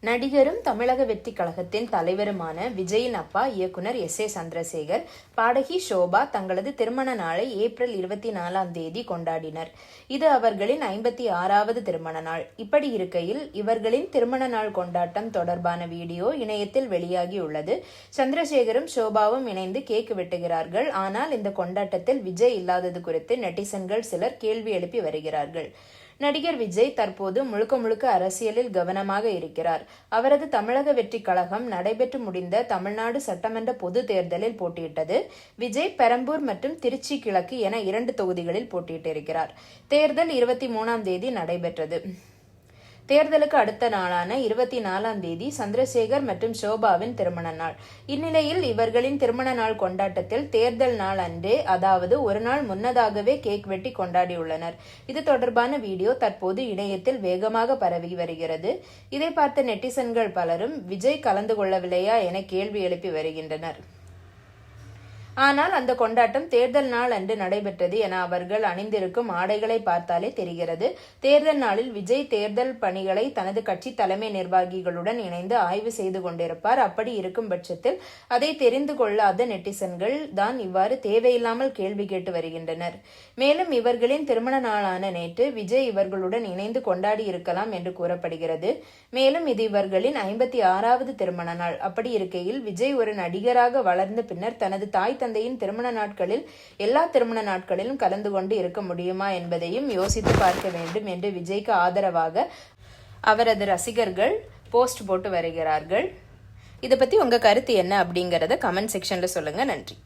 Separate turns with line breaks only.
நடிகரும் தமிழக வெற்றி கழகத்தின் தலைவருமான விஜயின் அப்பா இயக்குனர் S.A. சந்திரசேகர், பாடகி ஷோபா தங்களது திருமண நாளை ஏப்ரல் 24 கொண்டாடினர். இது அவர்களின் 56வது திருமண நாள். இப்படி இருக்கையில் இவர்களின் திருமண நாள் கொண்டாட்டம் தொடர்பான வீடியோ இணையத்தில் வெளியாகியுள்ளது. சந்திரசேகரும் ஷோபாவும் இணைந்து கேக் வெட்டுகிறார்கள். ஆனால் இந்த கொண்டாட்டத்தில் விஜய் இல்லாதது குறித்து நெட்டிசன்கள் சிலர் கேள்வி எழுப்பி வருகிறார்கள். நடிகர் விஜய் தற்போது முழுக்க அரசியலில் கவனமாக இருக்கிறார். அவரது தமிழக வெற்றி கழகம் நடைபெற்று முடிந்த தமிழ்நாடு சட்டமன்ற பொது தேர்தலில் போட்டியிட்டது. விஜய் பெரம்பூர் மற்றும் திருச்சி கிழக்கு என 2 தொகுதிகளில் போட்டியிட்டிருக்கிறார். தேர்தல் 23 நடைபெற்றது. தேர்தலுக்கு அடுத்த நாளான 24 சந்திரசேகர் மற்றும் ஷோபாவின் திருமண நாள். இந்நிலையில் இவர்களின் திருமண நாள் கொண்டாட்டத்தில் தேர்தல் நாள் அன்றே, அதாவது ஒரு நாள் முன்னதாகவே கேக் வெட்டி கொண்டாடியுள்ளனர். இது தொடர்பான வீடியோ தற்போது இணையத்தில் வேகமாக பரவி வருகிறது. இதை பார்த்த நெட்டிசன்கள் பலரும் விஜய் கலந்து கொள்ளவில்லையா என கேள்வி எழுப்பி வருகின்றனர். ஆனால் அந்த கொண்டாட்டம் தேர்தல் நாள் அன்று நடைபெற்றது என அவர்கள் அணிந்திருக்கும் ஆடைகளை பார்த்தாலே தெரிகிறது. தேர்தல் நாளில் விஜய் தேர்தல் பணிகளை தனது கட்சி தலைமை நிர்வாகிகளுடன் இணைந்து ஆய்வு செய்து கொண்டிருப்பார். அப்படி இருக்கும் பட்சத்தில் அதை தெரிந்து கொள்ளாத நெட்டிசன்கள் தான் இவ்வாறு தேவையில்லாமல் கேள்வி கேட்டு வருகின்றனர். மேலும் இவர்களின் திருமண நாளான நேற்று விஜய் இவர்களுடன் இணைந்து கொண்டாடி இருக்கலாம் என்று கூறப்படுகிறது. மேலும் இது இவர்களின் 56வது திருமண நாள். அப்படி இருக்கையில் விஜய் ஒரு நடிகராக வளர்ந்த பின்னர் தனது தாய் தந்தையின் திருமண நாட்களில் எல்லா திருமண நாட்களிலும் கலந்து கொண்டு இருக்க முடியுமா என்பதையும் யோசித்து பார்க்க வேண்டும் என்று விஜய்க்கு ஆதரவாக அவரது ரசிகர்கள் போஸ்ட் போட்டு வருகிறார்கள். இதை பத்தி உங்க கருத்து என்ன அப்படிங்கறத கமெண்ட் செக்ஷன்ல சொல்லுங்க. நன்றி.